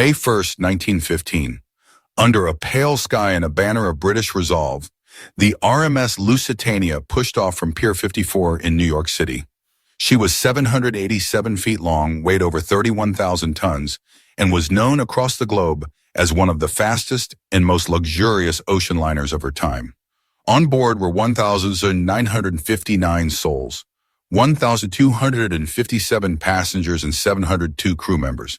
May 1st, 1915, under a pale sky and a banner of British resolve, the RMS Lusitania pushed off from Pier 54 in New York City. She was 787 feet long, weighed over 31,000 tons, and was known across the globe as one of the fastest and most luxurious ocean liners of her time. On board were 1,959 souls, 1,257 passengers, and 702 crew members.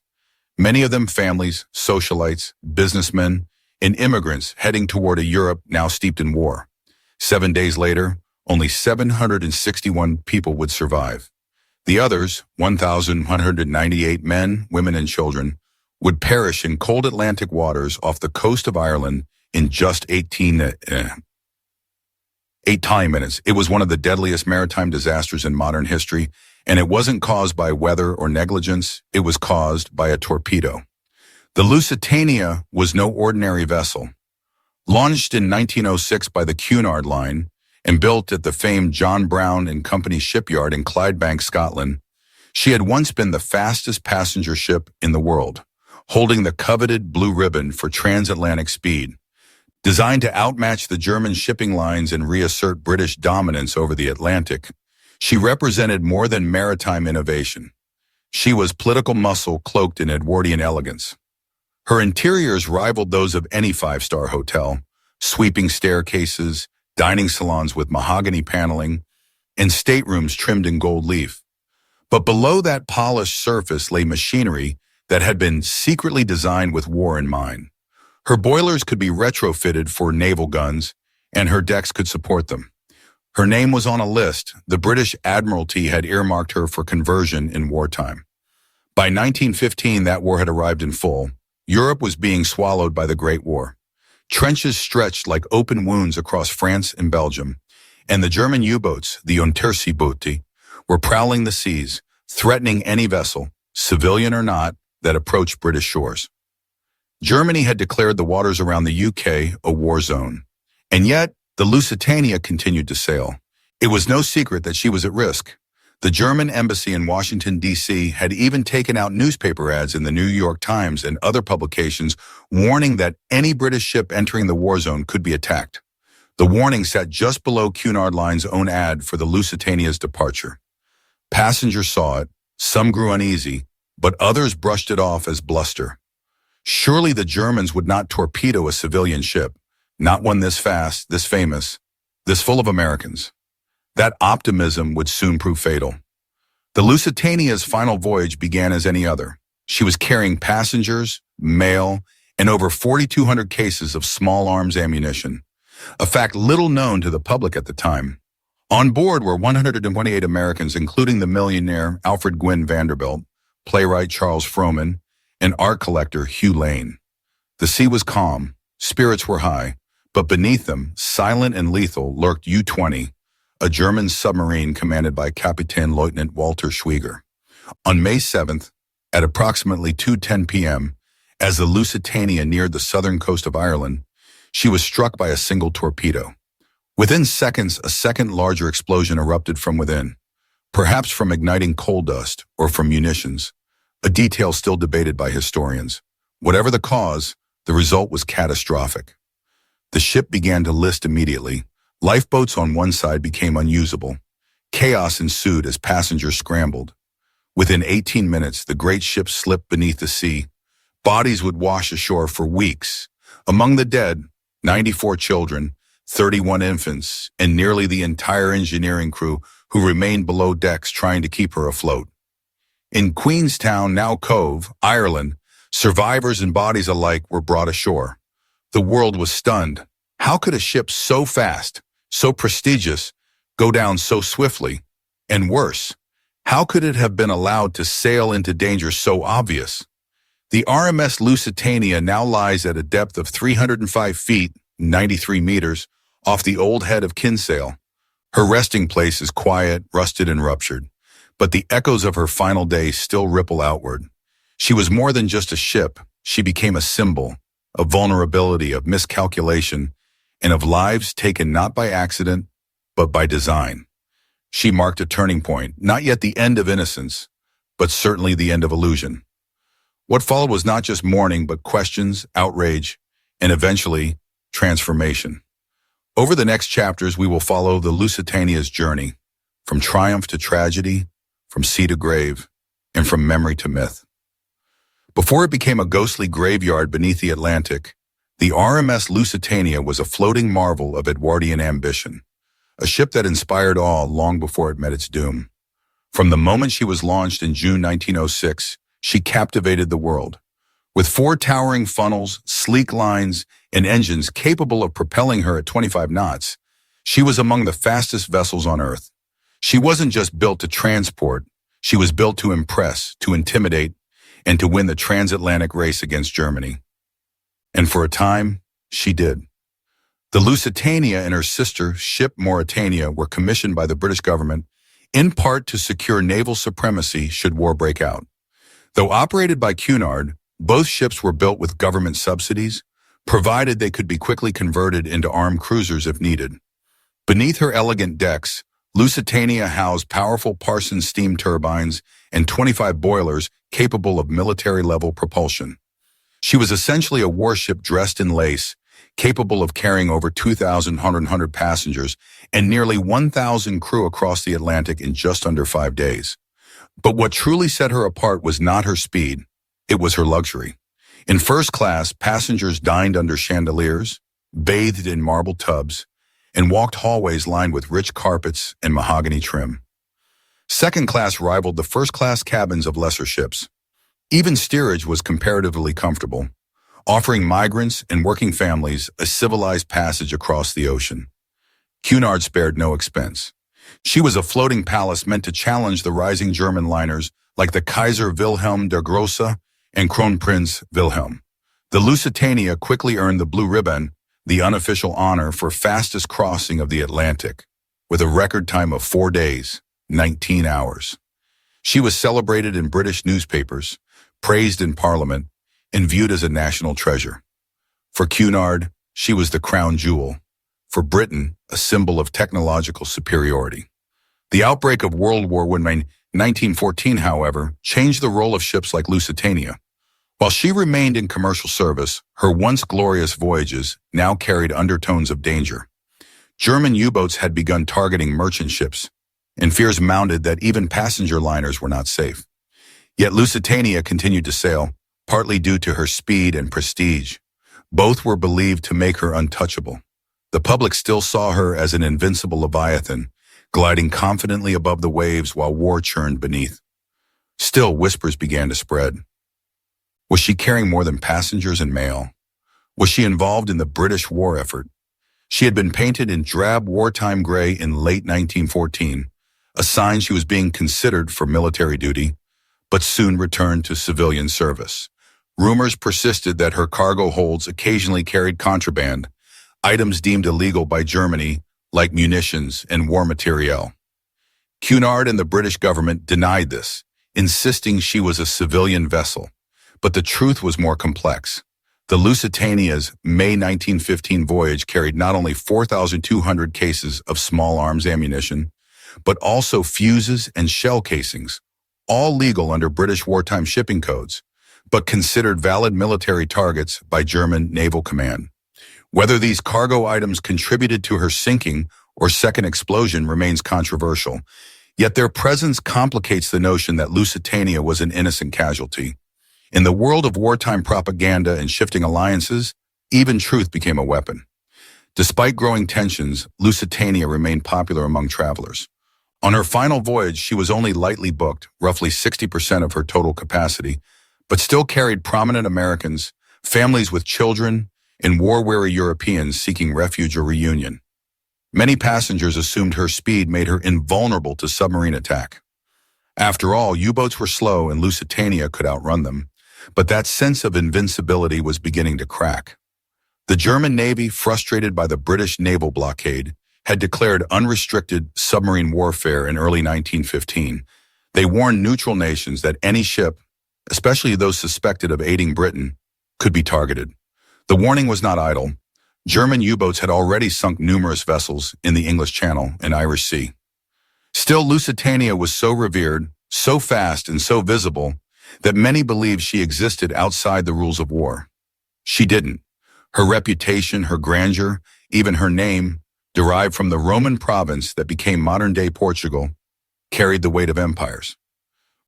Many of them families, socialites, businessmen, and immigrants heading toward a Europe now steeped in war. 7 days later, only 761 people would survive. The others, 1,198 men, women, and children, would perish in cold Atlantic waters off the coast of Ireland in just 8 time minutes. It was one of the deadliest maritime disasters in modern history, and it wasn't caused by weather or negligence. It was caused by a torpedo. The Lusitania was no ordinary vessel. Launched in 1906 by the Cunard Line and built at the famed John Brown and Company shipyard in Clydebank, Scotland, she had once been the fastest passenger ship in the world, holding the coveted blue ribbon for transatlantic speed. Designed to outmatch the German shipping lines and reassert British dominance over the Atlantic, she represented more than maritime innovation. She was political muscle cloaked in Edwardian elegance. Her interiors rivaled those of any five-star hotel: sweeping staircases, dining salons with mahogany paneling, and staterooms trimmed in gold leaf. But below that polished surface lay machinery that had been secretly designed with war in mind. Her boilers could be retrofitted for naval guns, and her decks could support them. Her name was on a list. The British Admiralty had earmarked her for conversion in wartime. By 1915, that war had arrived in full. Europe was being swallowed by the Great War. Trenches stretched like open wounds across France and Belgium, and the German U-boats, the Unterseeboote, were prowling the seas, threatening any vessel, civilian or not, that approached British shores. Germany had declared the waters around the UK a war zone, and yet the Lusitania continued to sail. It was no secret that she was at risk. The German embassy in Washington, D.C. had even taken out newspaper ads in the New York Times and other publications warning that any British ship entering the war zone could be attacked. The warning sat just below Cunard Line's own ad for the Lusitania's departure. Passengers saw it, some grew uneasy, but others brushed it off as bluster. Surely the Germans would not torpedo a civilian ship, not one this fast, this famous, this full of Americans. That optimism would soon prove fatal. The Lusitania's final voyage began as any other. She was carrying passengers, mail, and over 4,200 cases of small arms ammunition, a fact little known to the public at the time. On board were 128 Americans, including the millionaire Alfred Gwynne Vanderbilt, playwright Charles Frohman, and art collector Hugh Lane. The sea was calm, spirits were high, but beneath them, silent and lethal, lurked U-20, a German submarine commanded by Captain Lieutenant Walter Schwieger. On May 7th, at approximately 2:10 p.m., as the Lusitania neared the southern coast of Ireland, she was struck by a single torpedo. Within seconds, a second larger explosion erupted from within, perhaps from igniting coal dust or from munitions, a detail still debated by historians. Whatever the cause, the result was catastrophic. The ship began to list immediately. Lifeboats on one side became unusable. Chaos ensued as passengers scrambled. Within 18 minutes, the great ship slipped beneath the sea. Bodies would wash ashore for weeks. Among the dead, 94 children, 31 infants, and nearly the entire engineering crew who remained below decks trying to keep her afloat. In Queenstown, now Cove, Ireland, survivors and bodies alike were brought ashore. The world was stunned. How could a ship so fast, so prestigious, go down so swiftly? And worse, how could it have been allowed to sail into danger so obvious? The RMS Lusitania now lies at a depth of 305 feet, 93 meters, off the old head of Kinsale. Her resting place is quiet, rusted, and ruptured, but the echoes of her final days still ripple outward. She was more than just a ship. She became a symbol of vulnerability, of miscalculation, and of lives taken not by accident, but by design. She marked a turning point, not yet the end of innocence, but certainly the end of illusion. What followed was not just mourning, but questions, outrage, and eventually, transformation. Over the next chapters, we will follow the Lusitania's journey, from triumph to tragedy, from sea to grave, and from memory to myth. Before it became a ghostly graveyard beneath the Atlantic, the RMS Lusitania was a floating marvel of Edwardian ambition, a ship that inspired awe long before it met its doom. From the moment she was launched in June 1906, she captivated the world. With 4 towering funnels, sleek lines, and engines capable of propelling her at 25 knots, she was among the fastest vessels on Earth. She wasn't just built to transport, she was built to impress, to intimidate, and to win the transatlantic race against Germany. And for a time, she did. The Lusitania and her sister ship Mauretania were commissioned by the British government in part to secure naval supremacy should war break out. Though operated by Cunard, both ships were built with government subsidies, provided they could be quickly converted into armed cruisers if needed. Beneath her elegant decks, Lusitania housed powerful Parsons steam turbines and 25 boilers capable of military-level propulsion. She was essentially a warship dressed in lace, capable of carrying over 2,100 passengers and nearly 1,000 crew across the Atlantic in just under 5 days. But what truly set her apart was not her speed, it was her luxury. In first class, passengers dined under chandeliers, bathed in marble tubs, and walked hallways lined with rich carpets and mahogany trim. Second class rivaled the first-class cabins of lesser ships. Even steerage was comparatively comfortable, offering migrants and working families a civilized passage across the ocean. Cunard spared no expense. She was a floating palace meant to challenge the rising German liners like the Kaiser Wilhelm der Große and Kronprinz Wilhelm. The Lusitania quickly earned the Blue Ribbon, the unofficial honor for fastest crossing of the Atlantic, with a record time of 4 days, 19 hours. She was celebrated in British newspapers, praised in Parliament, and viewed as a national treasure. For Cunard, she was the crown jewel. For Britain, a symbol of technological superiority. The outbreak of World War I in 1914, however, changed the role of ships like Lusitania. While she remained in commercial service, her once glorious voyages now carried undertones of danger. German U-boats had begun targeting merchant ships, and fears mounted that even passenger liners were not safe. Yet Lusitania continued to sail, partly due to her speed and prestige. Both were believed to make her untouchable. The public still saw her as an invincible leviathan, gliding confidently above the waves while war churned beneath. Still, whispers began to spread. Was she carrying more than passengers and mail? Was she involved in the British war effort? She had been painted in drab wartime gray in late 1914, a sign she was being considered for military duty, but soon returned to civilian service. Rumors persisted that her cargo holds occasionally carried contraband, items deemed illegal by Germany, like munitions and war materiel. Cunard and the British government denied this, insisting she was a civilian vessel. But the truth was more complex. The Lusitania's May 1915 voyage carried not only 4,200 cases of small arms ammunition, but also fuses and shell casings, all legal under British wartime shipping codes, but considered valid military targets by German naval command. Whether these cargo items contributed to her sinking or second explosion remains controversial, yet their presence complicates the notion that Lusitania was an innocent casualty. In the world of wartime propaganda and shifting alliances, even truth became a weapon. Despite growing tensions, Lusitania remained popular among travelers. On her final voyage, she was only lightly booked, roughly 60% of her total capacity, but still carried prominent Americans, families with children, and war-weary Europeans seeking refuge or reunion. Many passengers assumed her speed made her invulnerable to submarine attack. After all, U-boats were slow and Lusitania could outrun them, but that sense of invincibility was beginning to crack. The German Navy, frustrated by the British naval blockade, had declared unrestricted submarine warfare in early 1915. They warned neutral nations that any ship, especially those suspected of aiding Britain, could be targeted. The warning was not idle. German U-boats had already sunk numerous vessels in the English Channel and Irish Sea. Still, Lusitania was so revered, so fast, and so visible that many believed she existed outside the rules of war. She didn't. Her reputation, her grandeur, even her name, derived from the Roman province that became modern-day Portugal, carried the weight of empires.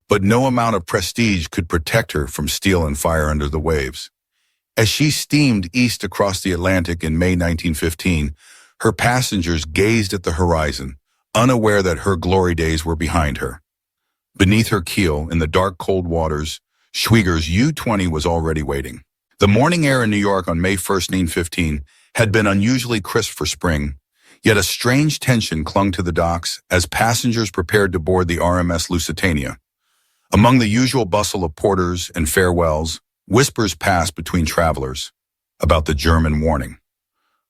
But no amount of prestige could protect her from steel and fire under the waves. As she steamed east across the Atlantic in May 1915, her passengers gazed at the horizon, unaware that her glory days were behind her. Beneath her keel, in the dark, cold waters, Schwieger's U-20 was already waiting. The morning air in New York on May 1, 1915, had been unusually crisp for spring, yet a strange tension clung to the docks as passengers prepared to board the RMS Lusitania. Among the usual bustle of porters and farewells, whispers passed between travelers about the German warning.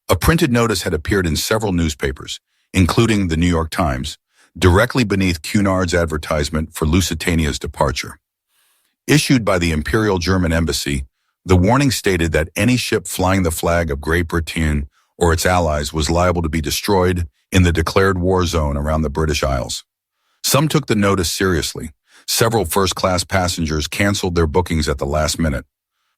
A printed notice had appeared in several newspapers, including the New York Times, directly beneath Cunard's advertisement for Lusitania's departure. Issued by the Imperial German Embassy, the warning stated that any ship flying the flag of Great Britain or its allies was liable to be destroyed in the declared war zone around the British Isles. Some took the notice seriously. Several first-class passengers canceled their bookings at the last minute.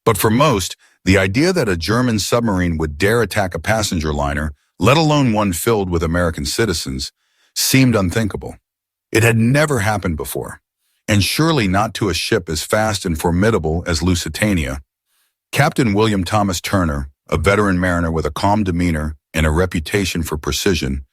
But for most, the idea that a German submarine would dare attack a passenger liner, let alone one filled with American citizens, seemed unthinkable. It had never happened before, and surely not to a ship as fast and formidable as Lusitania. Captain William Thomas Turner, a veteran mariner with a calm demeanor and a reputation for precision,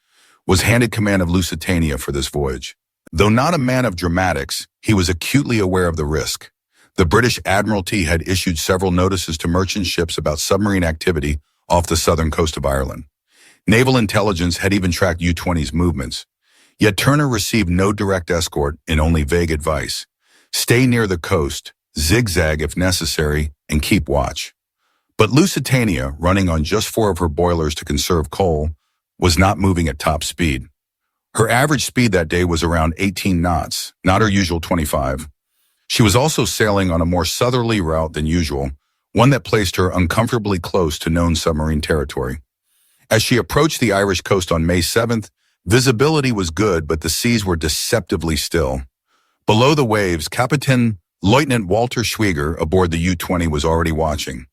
was handed command of Lusitania for this voyage. Though not a man of dramatics, he was acutely aware of the risk. The British Admiralty had issued several notices to merchant ships about submarine activity off the southern coast of Ireland. Naval intelligence had even tracked U-20's movements. Yet Turner received no direct escort and only vague advice. Stay near the coast, zigzag if necessary, and keep watch. But Lusitania, running on just 4 of her boilers to conserve coal, was not moving at top speed. Her average speed that day was around 18 knots, not her usual 25. She was also sailing on a more southerly route than usual, one that placed her uncomfortably close to known submarine territory. As she approached the Irish coast on May 7th, visibility was good, but the seas were deceptively still. Below the waves, Captain Lieutenant Walter Schwieger aboard the U-20 was already watching.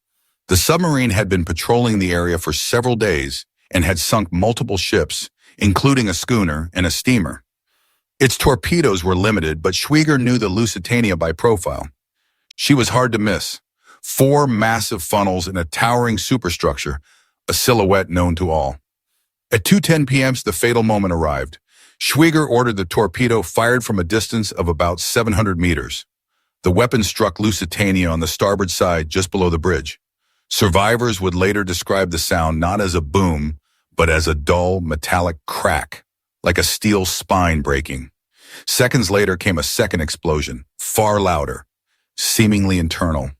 The submarine had been patrolling the area for several days and had sunk multiple ships, including a schooner and a steamer. Its torpedoes were limited, but Schwieger knew the Lusitania by profile. She was hard to miss. 4 massive funnels in a towering superstructure, a silhouette known to all. At 2:10 p.m., the fatal moment arrived. Schwieger ordered the torpedo fired from a distance of about 700 meters. The weapon struck Lusitania on the starboard side just below the bridge. Survivors would later describe the sound not as a boom, but as a dull, metallic crack, like a steel spine breaking. Seconds later came a second explosion, far louder, seemingly internal.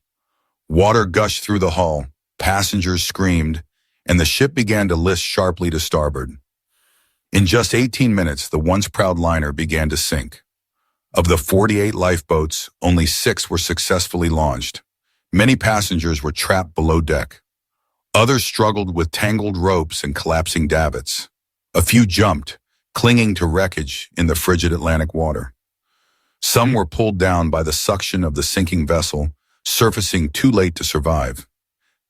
Water gushed through the hull, passengers screamed, and the ship began to list sharply to starboard. In just 18 minutes, the once proud liner began to sink. Of the 48 lifeboats, only 6 were successfully launched. Many passengers were trapped below deck. Others struggled with tangled ropes and collapsing davits. A few jumped, clinging to wreckage in the frigid Atlantic water. Some were pulled down by the suction of the sinking vessel, surfacing too late to survive.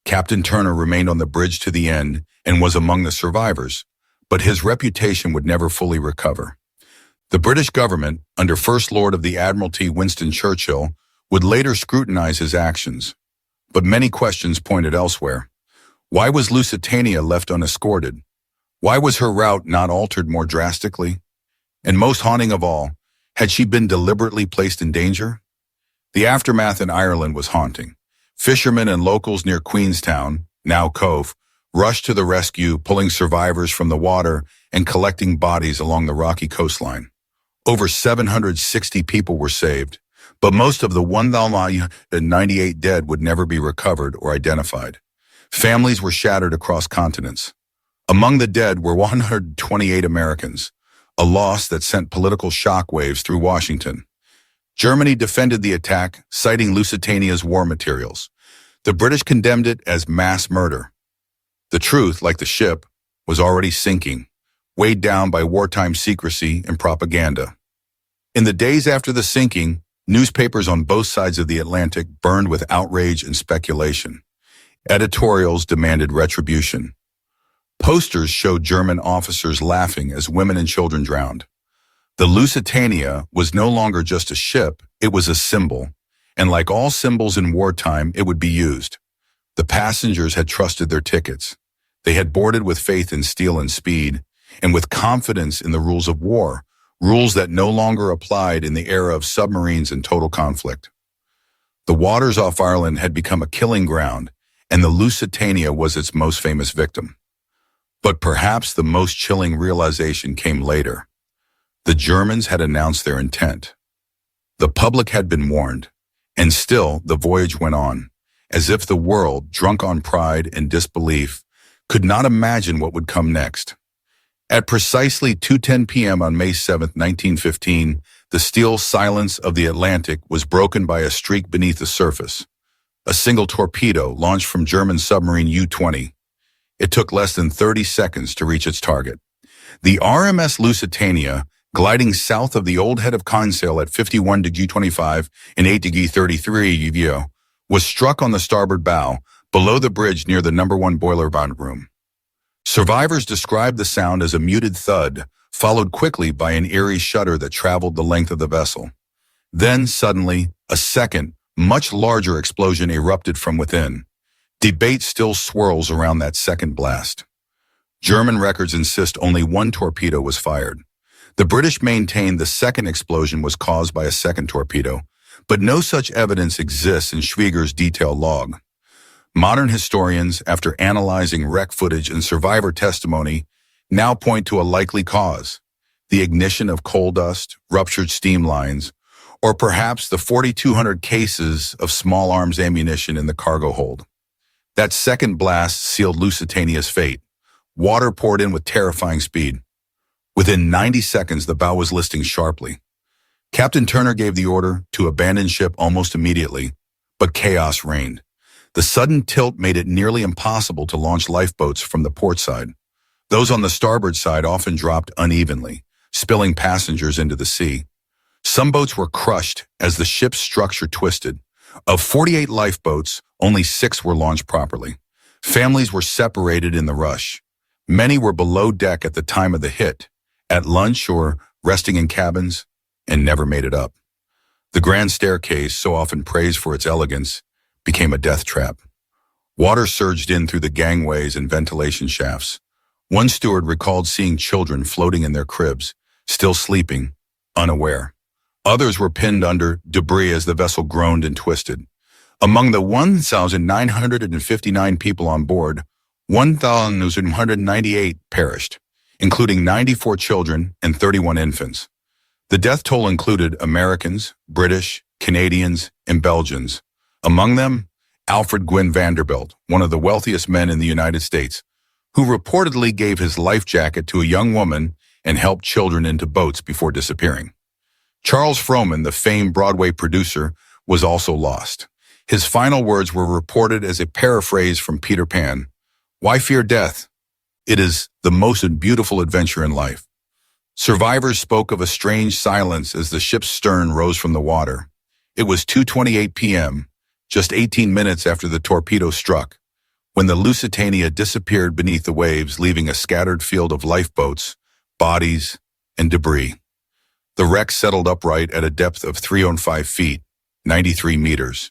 Captain Turner remained on the bridge to the end and was among the survivors, but his reputation would never fully recover. The British government, under First Lord of the Admiralty Winston Churchill, would later scrutinize his actions, but many questions pointed elsewhere. Why was Lusitania left unescorted? Why was her route not altered more drastically? And most haunting of all, had she been deliberately placed in danger? The aftermath in Ireland was haunting. Fishermen and locals near Queenstown, now Cove, rushed to the rescue, pulling survivors from the water and collecting bodies along the rocky coastline. Over 760 people were saved, but most of the 1,098 dead would never be recovered or identified. Families were shattered across continents. Among the dead were 128 Americans, a loss that sent political shockwaves through Washington. Germany defended the attack, citing Lusitania's war materials. The British condemned it as mass murder. The truth, like the ship, was already sinking, weighed down by wartime secrecy and propaganda. In the days after the sinking, Newspapers on both sides of the Atlantic burned with outrage and speculation. Editorials demanded retribution. Posters showed German officers laughing as women and children drowned. The Lusitania was no longer just a ship, it was a symbol, and like all symbols in wartime, it would be used. The passengers had trusted their tickets. They had boarded with faith in steel and speed, and with confidence in the rules of war, rules that no longer applied in the era of submarines and total conflict. The waters off Ireland had become a killing ground, and the Lusitania was its most famous victim. But perhaps the most chilling realization came later. The Germans had announced their intent. The public had been warned, and still the voyage went on, as if the world, drunk on pride and disbelief, could not imagine what would come next. At precisely 2:10 p.m. on May 7, 1915, the steel silence of the Atlantic was broken by a streak beneath the surface. A single torpedo launched from German submarine U-20. It took less than 30 seconds to reach its target. The RMS Lusitania, gliding south of the old head of Kinsale at 51°25 and 8°33 UV, was struck on the starboard bow, below the bridge near the No. 1 boiler room. Survivors described the sound as a muted thud, followed quickly by an eerie shudder that traveled the length of the vessel. Then, suddenly, a second, much larger explosion erupted from within. Debate still swirls around that second blast. German records insist only one torpedo was fired. The British maintain the second explosion was caused by a second torpedo, but no such evidence exists in Schwieger's detailed log. Modern historians, after analyzing wreck footage and survivor testimony, now point to a likely cause: the ignition of coal dust, ruptured steam lines, or perhaps the 4,200 cases of small arms ammunition in the cargo hold. That second blast sealed Lusitania's fate. Water poured in with terrifying speed. Within 90 seconds, the bow was listing sharply. Captain Turner gave the order to abandon ship almost immediately, but chaos reigned. The sudden tilt made it nearly impossible to launch lifeboats from the port side. Those on the starboard side often dropped unevenly, spilling passengers into the sea. Some boats were crushed as the ship's structure twisted. Of 48 lifeboats, only 6 were launched properly. Families were separated in the rush. Many were below deck at the time of the hit, at lunch or resting in cabins, and never made it up. The grand staircase, so often praised for its elegance, became a death trap. Water surged in through the gangways and ventilation shafts. One steward recalled seeing children floating in their cribs, still sleeping, unaware. Others were pinned under debris as the vessel groaned and twisted. Among the 1,959 people on board, 1,198 perished, including 94 children and 31 infants. The death toll included Americans, British, Canadians, and Belgians. Among them, Alfred Gwynn Vanderbilt, one of the wealthiest men in the United States, who reportedly gave his life jacket to a young woman and helped children into boats before disappearing. Charles Frohman, the famed Broadway producer, was also lost. His final words were reported as a paraphrase from Peter Pan. "Why fear death? It is the most beautiful adventure in life." Survivors spoke of a strange silence as the ship's stern rose from the water. It was 2:28 p.m., just 18 minutes after the torpedo struck, when the Lusitania disappeared beneath the waves, leaving a scattered field of lifeboats, bodies, and debris. The wreck settled upright at a depth of 305 feet, 93 meters.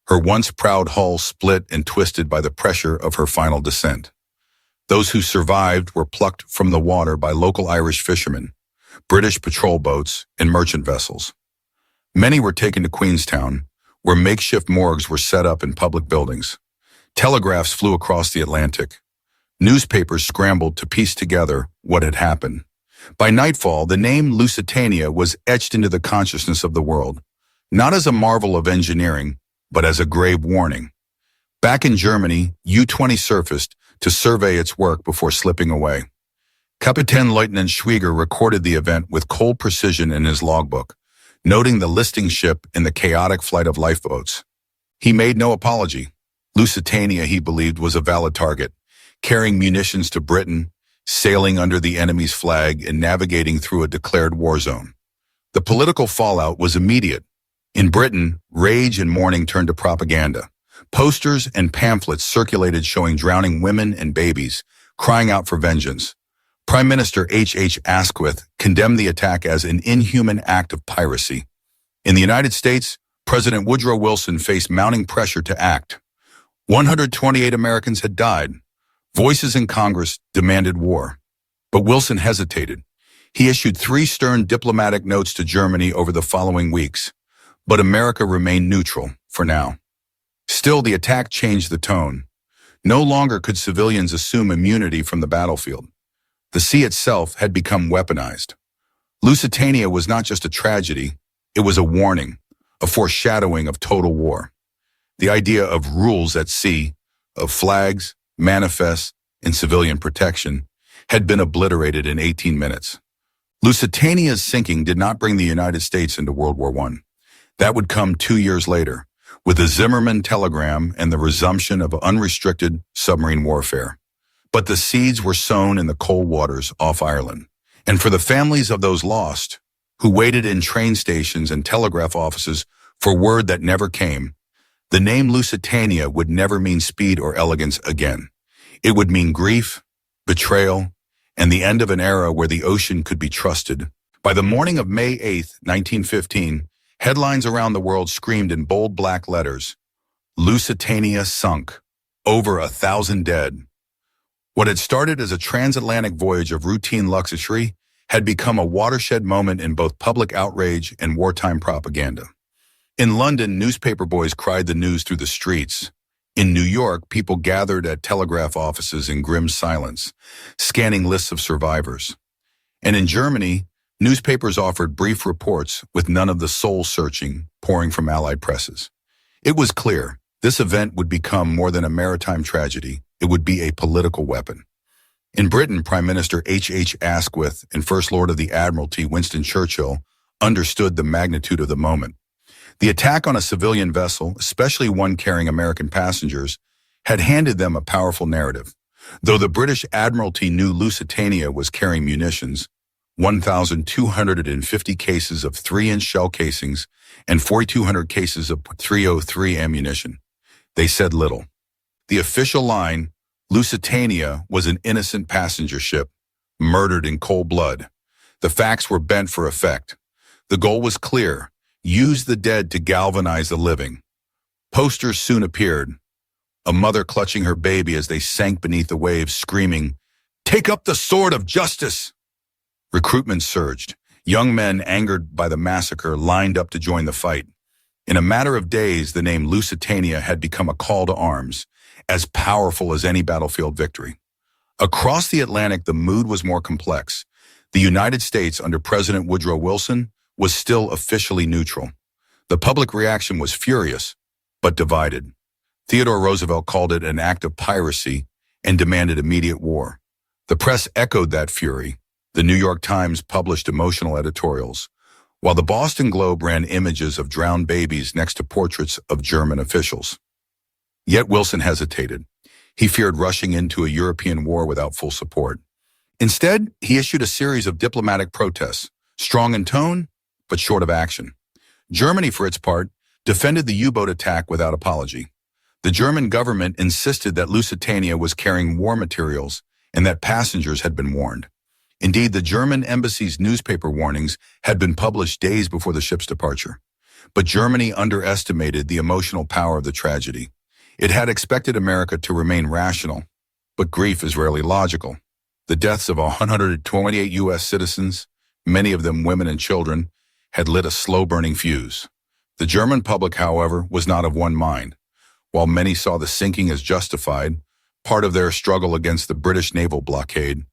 Her once proud hull split and twisted by the pressure of her final descent. Those who survived were plucked from the water by local Irish fishermen, British patrol boats, and merchant vessels. Many were taken to Queenstown, where makeshift morgues were set up in public buildings. Telegraphs flew across the Atlantic. Newspapers scrambled to piece together what had happened. By nightfall, the name Lusitania was etched into the consciousness of the world, not as a marvel of engineering, but as a grave warning. Back in Germany, U-20 surfaced to survey its work before slipping away. Kapitän Lieutenant Schwieger recorded the event with cold precision in his logbook, noting the listing ship in the chaotic flight of lifeboats. He made no apology. Lusitania, he believed, was a valid target, carrying munitions to Britain, sailing under the enemy's flag, and navigating through a declared war zone. The political fallout was immediate. In Britain, rage and mourning turned to propaganda. Posters and pamphlets circulated showing drowning women and babies, crying out for vengeance. Prime Minister H. Asquith condemned the attack as an inhuman act of piracy. In the United States, President Woodrow Wilson faced mounting pressure to act. 128 Americans had died. Voices in Congress demanded war. But Wilson hesitated. He issued 3 stern diplomatic notes to Germany over the following weeks. But America remained neutral, for now. Still, the attack changed the tone. No longer could civilians assume immunity from the battlefield. The sea itself had become weaponized. Lusitania was not just a tragedy, it was a warning, a foreshadowing of total war. The idea of rules at sea, of flags, manifests, and civilian protection had been obliterated in 18 minutes. Lusitania's sinking did not bring the United States into World War I. That would come 2 years later, with the Zimmerman telegram and the resumption of unrestricted submarine warfare. But the seeds were sown in the cold waters off Ireland. And for the families of those lost, who waited in train stations and telegraph offices for word that never came, the name Lusitania would never mean speed or elegance again. It would mean grief, betrayal, and the end of an era where the ocean could be trusted. By the morning of May 8, 1915, headlines around the world screamed in bold black letters, "Lusitania sunk. Over 1,000 dead." What had started as a transatlantic voyage of routine luxury had become a watershed moment in both public outrage and wartime propaganda. In London, newspaper boys cried the news through the streets. In New York, people gathered at telegraph offices in grim silence, scanning lists of survivors. And in Germany, newspapers offered brief reports with none of the soul-searching pouring from Allied presses. It was clear this event would become more than a maritime tragedy. It would be a political weapon. In Britain, Prime Minister H. Asquith and First Lord of the Admiralty Winston Churchill understood the magnitude of the moment. The attack on a civilian vessel, especially one carrying American passengers, had handed them a powerful narrative. Though the British Admiralty knew Lusitania was carrying munitions, 1,250 cases of 3-inch shell casings and 4,200 cases of .303 ammunition, they said little. The official line, Lusitania was an innocent passenger ship, murdered in cold blood. The facts were bent for effect. The goal was clear: use the dead to galvanize the living. Posters soon appeared, a mother clutching her baby as they sank beneath the waves, screaming, "Take up the sword of justice!" Recruitment surged. Young men, angered by the massacre, lined up to join the fight. In a matter of days, the name Lusitania had become a call to arms, as powerful as any battlefield victory. Across the Atlantic, the mood was more complex. The United States, under President Woodrow Wilson, was still officially neutral. The public reaction was furious, but divided. Theodore Roosevelt called it an act of piracy and demanded immediate war. The press echoed that fury. The New York Times published emotional editorials, while the Boston Globe ran images of drowned babies next to portraits of German officials. Yet Wilson hesitated. He feared rushing into a European war without full support. Instead, he issued a series of diplomatic protests, strong in tone, but short of action. Germany, for its part, defended the U-boat attack without apology. The German government insisted that Lusitania was carrying war materials and that passengers had been warned. Indeed, the German embassy's newspaper warnings had been published days before the ship's departure. But Germany underestimated the emotional power of the tragedy. It had expected America to remain rational, but grief is rarely logical. The deaths of 128 U.S. citizens, many of them women and children, had lit a slow-burning fuse. The German public, however, was not of one mind. While many saw the sinking as justified, part of their struggle against the British naval blockade,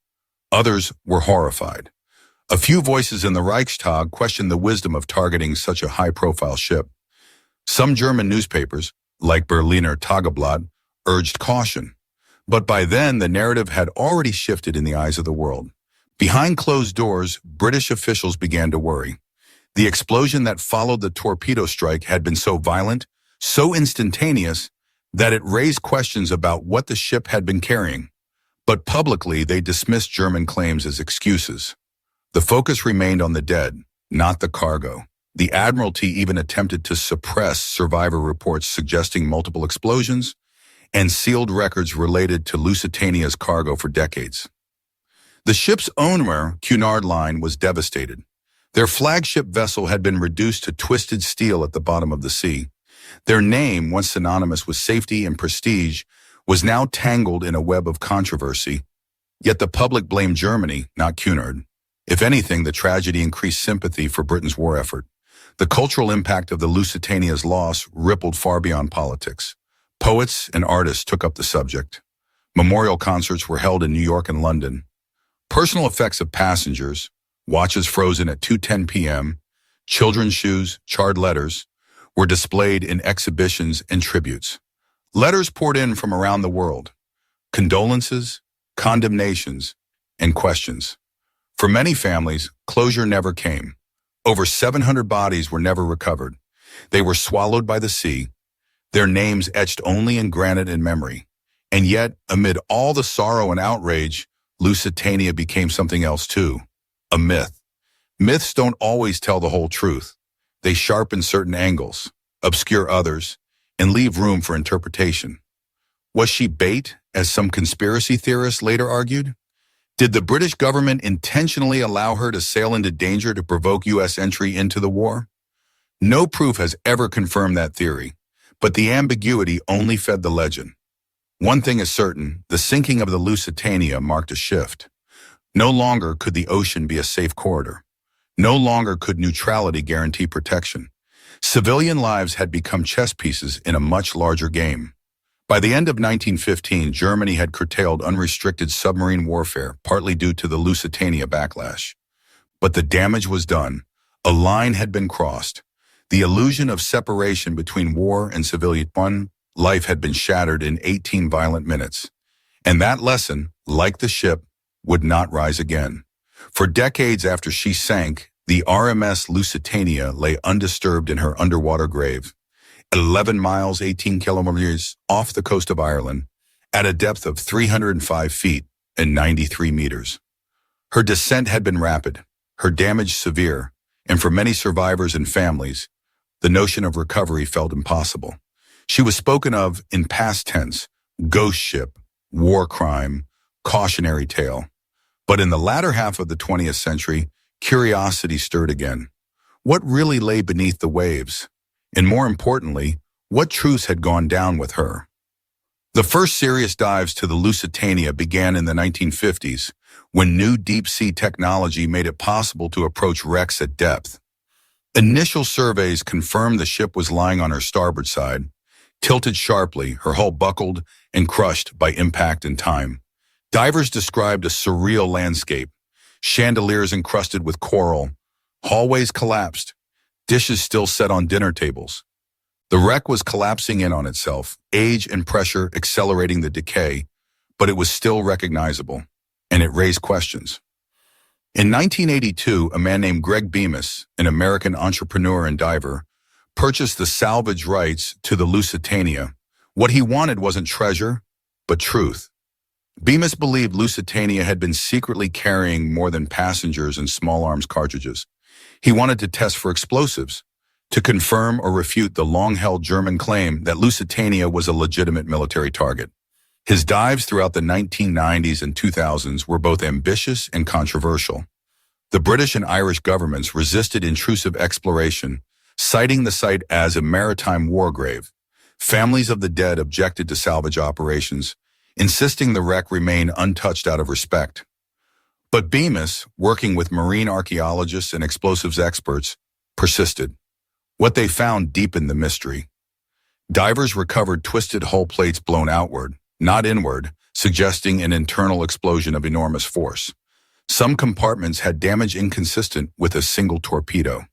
others were horrified. A few voices in the Reichstag questioned the wisdom of targeting such a high-profile ship. Some German newspapers, like Berliner Tageblatt, urged caution. But by then, the narrative had already shifted in the eyes of the world. Behind closed doors, British officials began to worry. The explosion that followed the Torpedo strike had been so violent, so instantaneous, that it raised questions about what the ship had been carrying. But publicly, they dismissed German claims as excuses. The focus remained on the dead, not the cargo. The Admiralty even attempted to suppress survivor reports suggesting multiple explosions and sealed records related to Lusitania's cargo for decades. The ship's owner, Cunard Line, was devastated. Their flagship vessel had been reduced to twisted steel at the bottom of the sea. Their name, once synonymous with safety and prestige, was now tangled in a web of controversy. Yet the public blamed Germany, not Cunard. If anything, the tragedy increased sympathy for Britain's war effort. The cultural impact of the Lusitania's loss rippled far beyond politics. Poets and artists took up the subject. Memorial concerts were held in New York and London. Personal effects of passengers, watches frozen at 2:10 p.m., children's shoes, charred letters, were displayed in exhibitions and tributes. Letters poured in from around the world. Condolences, condemnations, and questions. For many families, closure never came. Over 700 bodies were never recovered. They were swallowed by the sea, their names etched only in granite and memory. And yet, amid all the sorrow and outrage, Lusitania became something else too, a myth. Myths don't always tell the whole truth. They sharpen certain angles, obscure others, and leave room for interpretation. Was she bait, as some conspiracy theorists later argued? Did the British government intentionally allow her to sail into danger to provoke U.S. entry into the war? No proof has ever confirmed that theory, but the ambiguity only fed the legend. One thing is certain, the sinking of the Lusitania marked a shift. No longer could the ocean be a safe corridor. No longer could neutrality guarantee protection. Civilian lives had become chess pieces in a much larger game. By the end of 1915, Germany had curtailed unrestricted submarine warfare, partly due to the Lusitania backlash. But the damage was done. A line had been crossed. The illusion of separation between war and civilian life had been shattered in 18 violent minutes. And that lesson, like the ship, would not rise again. For decades after she sank, the RMS Lusitania lay undisturbed in her underwater grave, 11 miles, 18 kilometers off the coast of Ireland, at a depth of 305 feet and 93 meters. Her descent had been rapid, her damage severe, and for many survivors and families, the notion of recovery felt impossible. She was spoken of in past tense, ghost ship, war crime, cautionary tale. But in the latter half of the 20th century, curiosity stirred again. What really lay beneath the waves? And more importantly, what truths had gone down with her? The first serious dives to the Lusitania began in the 1950s, when new deep-sea technology made it possible to approach wrecks at depth. Initial surveys confirmed the ship was lying on her starboard side, tilted sharply, her hull buckled and crushed by impact and time. Divers described a surreal landscape, chandeliers encrusted with coral, hallways collapsed, dishes still set on dinner tables. The wreck was collapsing in on itself, age and pressure accelerating the decay, but it was still recognizable, and it raised questions. In 1982, a man named Greg Bemis, an American entrepreneur and diver, purchased the salvage rights to the Lusitania. What he wanted wasn't treasure, but truth. Bemis believed Lusitania had been secretly carrying more than passengers and small arms cartridges. He wanted to test for explosives, to confirm or refute the long-held German claim that Lusitania was a legitimate military target. His dives throughout the 1990s and 2000s were both ambitious and controversial. The British and Irish governments resisted intrusive exploration, citing the site as a maritime war grave. Families of the dead objected to salvage operations, insisting the wreck remain untouched out of respect. But Bemis, working with marine archaeologists and explosives experts, persisted. What they found deepened the mystery. Divers recovered twisted hull plates blown outward, not inward, suggesting an internal explosion of enormous force. Some compartments had damage inconsistent with a single torpedo.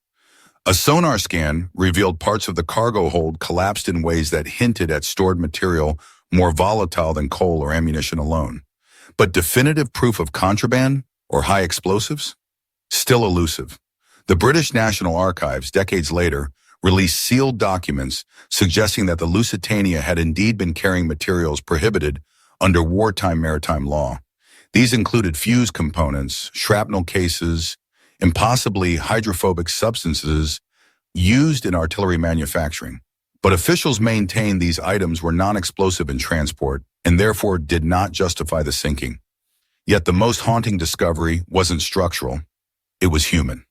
A sonar scan revealed parts of the cargo hold collapsed in ways that hinted at stored material more volatile than coal or ammunition alone. But definitive proof of contraband or high explosives? Still elusive. The British National Archives, decades later, released sealed documents suggesting that the Lusitania had indeed been carrying materials prohibited under wartime maritime law. These included fuse components, shrapnel cases, and possibly hydrophobic substances used in artillery manufacturing. But officials maintained these items were non-explosive in transport and therefore did not justify the sinking. Yet the most haunting discovery wasn't structural, it was human.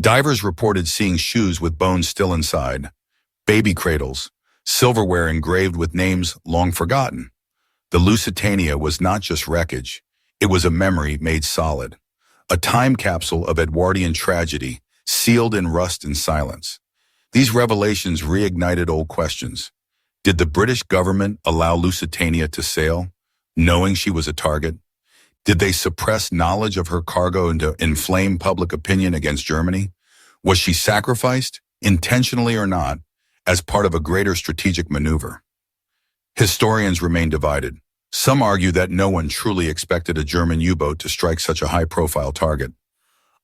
Divers reported seeing shoes with bones still inside, baby cradles, silverware engraved with names long forgotten. The Lusitania was not just wreckage, it was a memory made solid, a time capsule of Edwardian tragedy, sealed in rust and silence. These revelations reignited old questions. Did the British government allow Lusitania to sail, knowing she was a target? Did they suppress knowledge of her cargo and to inflame public opinion against Germany? Was she sacrificed, intentionally or not, as part of a greater strategic maneuver? Historians remain divided. Some argue that no one truly expected a German U-boat to strike such a high-profile target.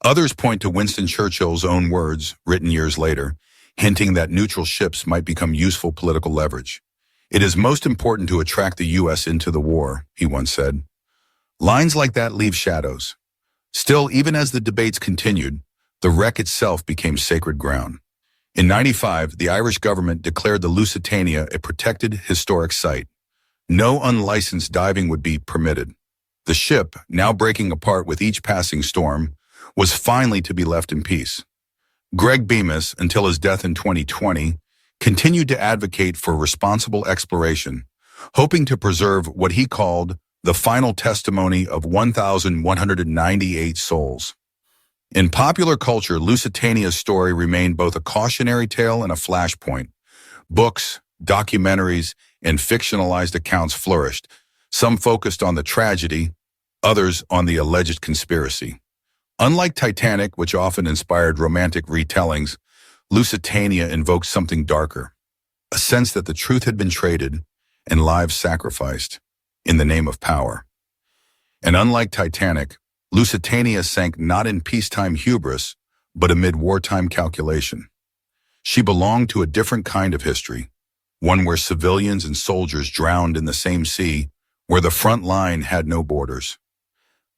Others point to Winston Churchill's own words, written years later, hinting that neutral ships might become useful political leverage. "It is most important to attract the U.S. into the war," he once said. Lines like that leave shadows. Still, even as the debates continued, the wreck itself became sacred ground. In '95, the Irish government declared the Lusitania a protected historic site. No unlicensed diving would be permitted. The ship, now breaking apart with each passing storm, was finally to be left in peace. Greg Bemis, until his death in 2020, continued to advocate for responsible exploration, hoping to preserve what he called the final testimony of 1,198 souls. In popular culture, Lusitania's story remained both a cautionary tale and a flashpoint. Books, documentaries, and fictionalized accounts flourished, some focused on the tragedy, others on the alleged conspiracy. Unlike Titanic, which often inspired romantic retellings, Lusitania invoked something darker, a sense that the truth had been traded and lives sacrificed in the name of power. And unlike Titanic, Lusitania sank not in peacetime hubris, but amid wartime calculation. She belonged to a different kind of history, one where civilians and soldiers drowned in the same sea, where the front line had no borders.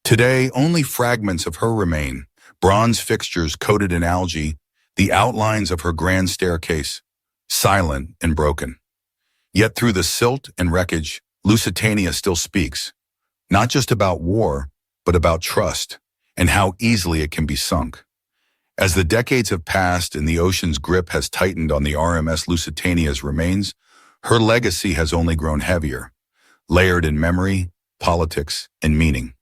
Today, only fragments of her remain, bronze fixtures coated in algae, the outlines of her grand staircase, silent and broken. Yet through the silt and wreckage, Lusitania still speaks, not just about war, but about trust and how easily it can be sunk. As the decades have passed and the ocean's grip has tightened on the RMS Lusitania's remains, her legacy has only grown heavier, layered in memory, politics, and meaning.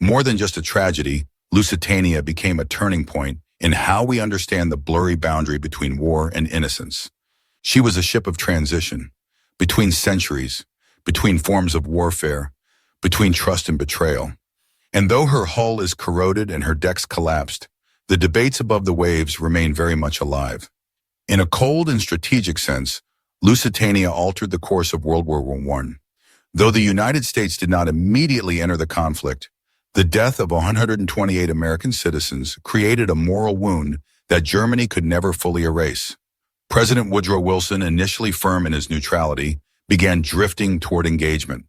More than just a tragedy, Lusitania became a turning point in how we understand the blurry boundary between war and innocence. She was a ship of transition, between centuries, between forms of warfare, between trust and betrayal. And though her hull is corroded and her decks collapsed, the debates above the waves remain very much alive. In a cold and strategic sense, Lusitania altered the course of World War I. Though the United States did not immediately enter the conflict, the death of 128 American citizens created a moral wound that Germany could never fully erase. President Woodrow Wilson, initially firm in his neutrality, began drifting toward engagement.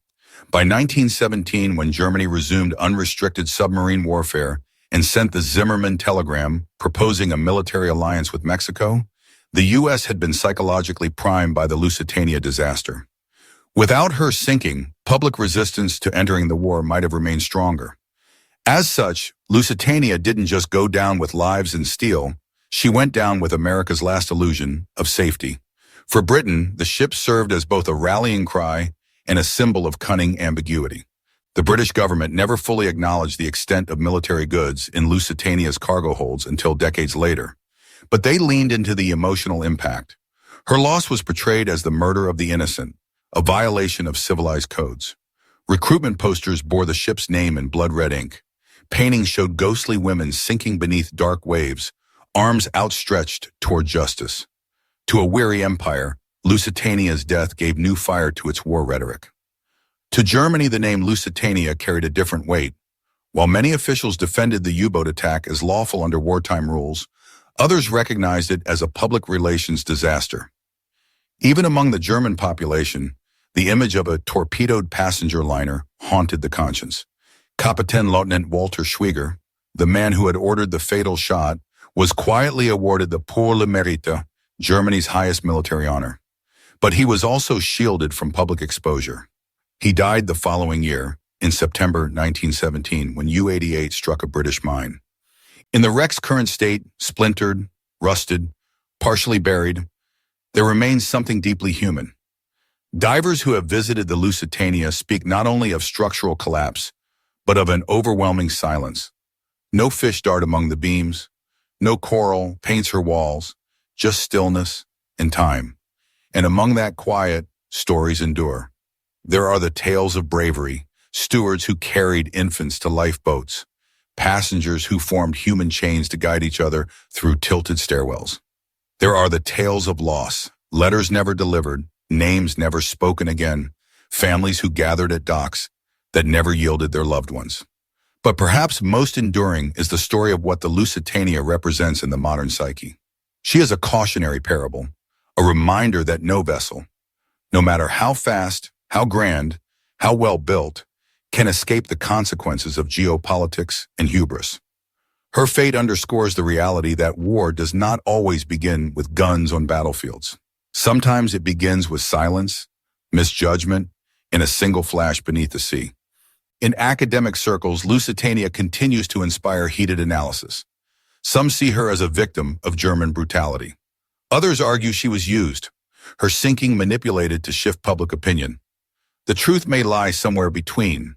By 1917, when Germany resumed unrestricted submarine warfare and sent the Zimmermann telegram proposing a military alliance with Mexico, the U.S. had been psychologically primed by the Lusitania disaster. Without her sinking, public resistance to entering the war might have remained stronger. As such, Lusitania didn't just go down with lives and steel, she went down with America's last illusion of safety. For Britain, the ship served as both a rallying cry and a symbol of cunning ambiguity. The British government never fully acknowledged the extent of military goods in Lusitania's cargo holds until decades later, but they leaned into the emotional impact. Her loss was portrayed as the murder of the innocent, a violation of civilized codes. Recruitment posters bore the ship's name in blood-red ink. Paintings showed ghostly women sinking beneath dark waves, arms outstretched toward justice. To a weary empire, Lusitania's death gave new fire to its war rhetoric. To Germany, the name Lusitania carried a different weight. While many officials defended the U-boat attack as lawful under wartime rules, others recognized it as a public relations disaster. Even among the German population, the image of a torpedoed passenger liner haunted the conscience. Kapitän Leutnant Walter Schwieger, the man who had ordered the fatal shot, was quietly awarded the Pour le Mérite, Germany's highest military honor. But he was also shielded from public exposure. He died the following year, in September 1917, when U-88 struck a British mine. In the wreck's current state, splintered, rusted, partially buried, there remains something deeply human. Divers who have visited the Lusitania speak not only of structural collapse, but of an overwhelming silence. No fish dart among the beams, no coral paints her walls, just stillness and time. And among that quiet, stories endure. There are the tales of bravery, stewards who carried infants to lifeboats, passengers who formed human chains to guide each other through tilted stairwells. There are the tales of loss, letters never delivered, names never spoken again, families who gathered at docks that never yielded their loved ones. But perhaps most enduring is the story of what the Lusitania represents in the modern psyche. She is a cautionary parable, a reminder that no vessel, no matter how fast, how grand, how well built, can escape the consequences of geopolitics and hubris. Her fate underscores the reality that war does not always begin with guns on battlefields. Sometimes it begins with silence, misjudgment, and a single flash beneath the sea. In academic circles, Lusitania continues to inspire heated analysis. Some see her as a victim of German brutality. Others argue she was used, her sinking manipulated to shift public opinion. The truth may lie somewhere between,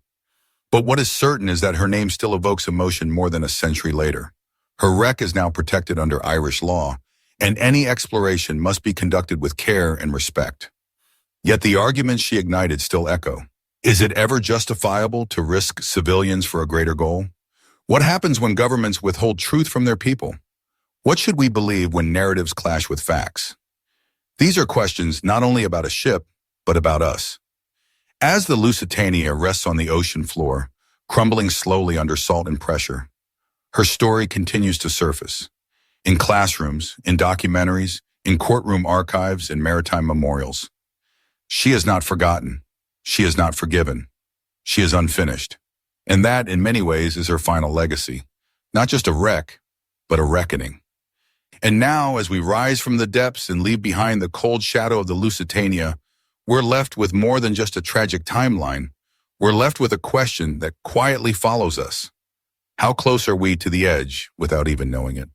but what is certain is that her name still evokes emotion more than a century later. Her wreck is now protected under Irish law, and any exploration must be conducted with care and respect. Yet the arguments she ignited still echo. Is it ever justifiable to risk civilians for a greater goal? What happens when governments withhold truth from their people? What should we believe when narratives clash with facts? These are questions not only about a ship, but about us. As the Lusitania rests on the ocean floor, crumbling slowly under salt and pressure, her story continues to surface. In classrooms, in documentaries, in courtroom archives, and maritime memorials. She is not forgotten. She is not forgiven. She is unfinished. And that, in many ways, is her final legacy. Not just a wreck, but a reckoning. And now, as we rise from the depths and leave behind the cold shadow of the Lusitania, we're left with more than just a tragic timeline. We're left with a question that quietly follows us. How close are we to the edge without even knowing it?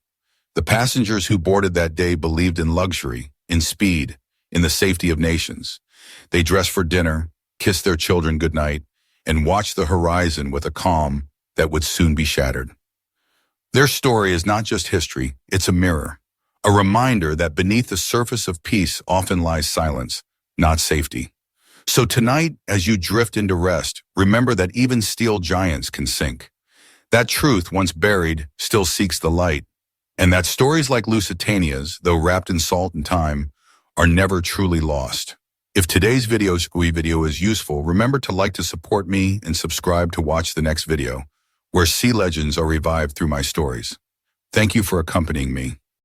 The passengers who boarded that day believed in luxury, in speed, in the safety of nations. They dressed for dinner, kissed their children goodnight, and watched the horizon with a calm that would soon be shattered. Their story is not just history, it's a mirror, a reminder that beneath the surface of peace often lies silence, not safety. So tonight, as you drift into rest, remember that even steel giants can sink. That truth, once buried, still seeks the light, and that stories like Lusitania's, though wrapped in salt and time, are never truly lost. If today's video is useful, remember to support me and subscribe to watch the next video, where sea legends are revived through my stories. Thank you for accompanying me.